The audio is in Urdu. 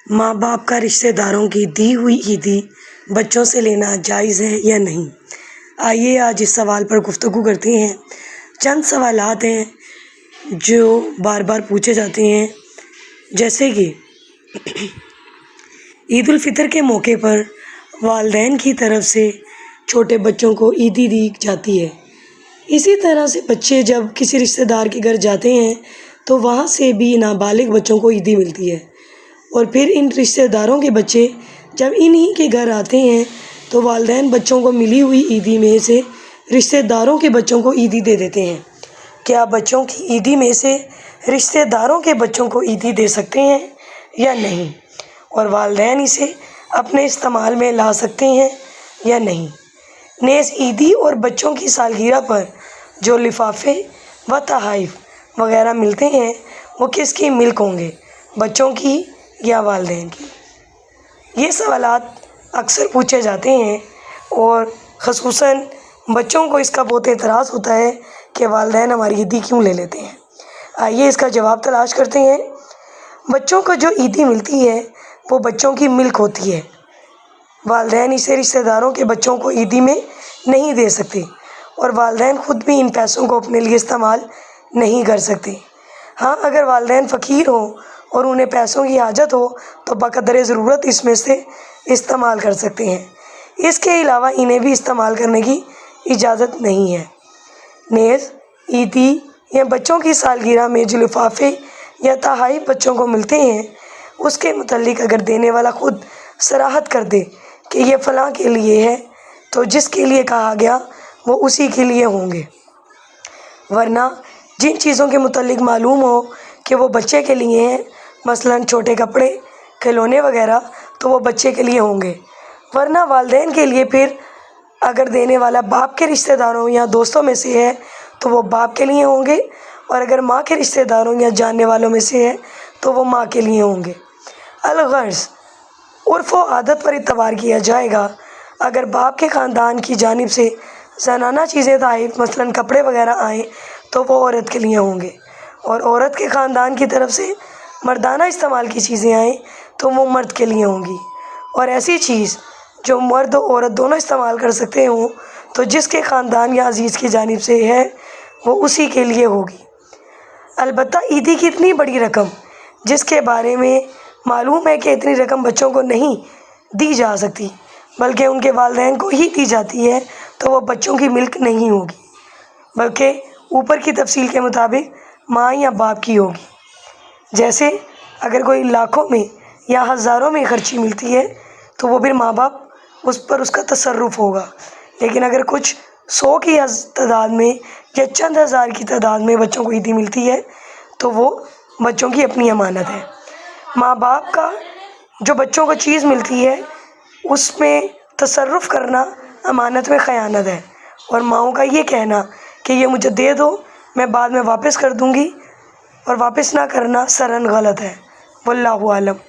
ماں باپ کا رشتہ داروں کی دی ہوئی عیدی بچوں سے لینا جائز ہے یا نہیں؟ آئیے آج اس سوال پر گفتگو کرتے ہیں۔ چند سوالات ہیں جو بار بار پوچھے جاتے ہیں، جیسے کہ عید الفطر کے موقع پر والدین کی طرف سے چھوٹے بچوں کو عیدی دی جاتی ہے۔ اسی طرح سے بچے جب کسی رشتہ دار کے گھر جاتے ہیں تو وہاں سے بھی نابالغ بچوں کو عیدی ملتی ہے، اور پھر ان رشتہ داروں کے بچے جب انہی کے گھر آتے ہیں تو والدین بچوں کو ملی ہوئی عیدی میں سے رشتہ داروں کے بچوں کو عیدی دے دیتے ہیں۔ کیا بچوں کی عیدی میں سے رشتہ داروں کے بچوں کو عیدی دے سکتے ہیں یا نہیں، اور والدین اسے اپنے استعمال میں لا سکتے ہیں یا نہیں؟ نیز عیدی اور بچوں کی سالگرہ پر جو لفافے و تحائف وغیرہ ملتے ہیں وہ کس کی ملک ہوں گے، بچوں کی یا والدین کی؟ یہ سوالات اکثر پوچھے جاتے ہیں، اور خصوصاً بچوں کو اس کا بہت اعتراض ہوتا ہے کہ والدین ہماری عیدی کیوں لے لیتے ہیں۔ آئیے اس کا جواب تلاش کرتے ہیں۔ بچوں کو جو عیدی ملتی ہے وہ بچوں کی ملک ہوتی ہے۔ والدین اسے رشتہ داروں کے بچوں کو عیدی میں نہیں دے سکتے، اور والدین خود بھی ان پیسوں کو اپنے لیے استعمال نہیں کر سکتے۔ ہاں، اگر والدین فقیر ہوں اور انہیں پیسوں کی حاجت ہو تو بقدر ضرورت اس میں سے استعمال کر سکتے ہیں، اس کے علاوہ انہیں بھی استعمال کرنے کی اجازت نہیں ہے۔ نیز عیدی یا بچوں کی سالگرہ میں جو لفافے یا تحائف بچوں کو ملتے ہیں اس کے متعلق اگر دینے والا خود صراحت کر دے کہ یہ فلاں کے لیے ہے تو جس کے لیے کہا گیا وہ اسی کے لیے ہوں گے، ورنہ جن چیزوں کے متعلق معلوم ہو کہ وہ بچے کے لیے ہیں، مثلاً چھوٹے کپڑے، کھلونے وغیرہ، تو وہ بچے کے لیے ہوں گے، ورنہ والدین کے لیے پھر اگر دینے والا باپ کے رشتہ داروں یا دوستوں میں سے ہے تو وہ باپ کے لیے ہوں گے، اور اگر ماں کے رشتہ داروں یا جاننے والوں میں سے ہے تو وہ ماں کے لیے ہوں گے۔ الغرض عرف و عادت پر اعتبار کیا جائے گا، اگر باپ کے خاندان کی جانب سے زنانہ چیزیں تحائف مثلاً کپڑے وغیرہ آئیں تو وہ عورت کے لیے ہوں گے، اور عورت کے خاندان کی طرف سے مردانہ استعمال کی چیزیں آئیں تو وہ مرد کے لیے ہوں گی، اور ایسی چیز جو مرد و عورت دونوں استعمال کر سکتے ہوں تو جس کے خاندان یا عزیز کی جانب سے ہے وہ اسی کے لیے ہوگی۔ البتہ عیدی کی اتنی بڑی رقم جس کے بارے میں معلوم ہے کہ اتنی رقم بچوں کو نہیں دی جا سکتی بلکہ ان کے والدین کو ہی دی جاتی ہے تو وہ بچوں کی ملک نہیں ہوگی، بلکہ اوپر کی تفصیل کے مطابق ماں یا باپ کی ہوگی۔ جیسے اگر کوئی لاکھوں میں یا ہزاروں میں خرچی ملتی ہے تو وہ پھر ماں باپ اس پر اس کا تصرف ہوگا، لیکن اگر کچھ 100 کی تعداد میں یا چند ہزار کی تعداد میں بچوں کو عیدی ملتی ہے تو وہ بچوں کی اپنی امانت ہے۔ ماں باپ کا جو بچوں کو چیز ملتی ہے اس میں تصرف کرنا امانت میں خیانت ہے، اور ماؤں کا یہ کہنا کہ یہ مجھے دے دو میں بعد میں واپس کر دوں گی، اور واپس نہ کرنا سراً غلط ہے۔ واللہ عالم۔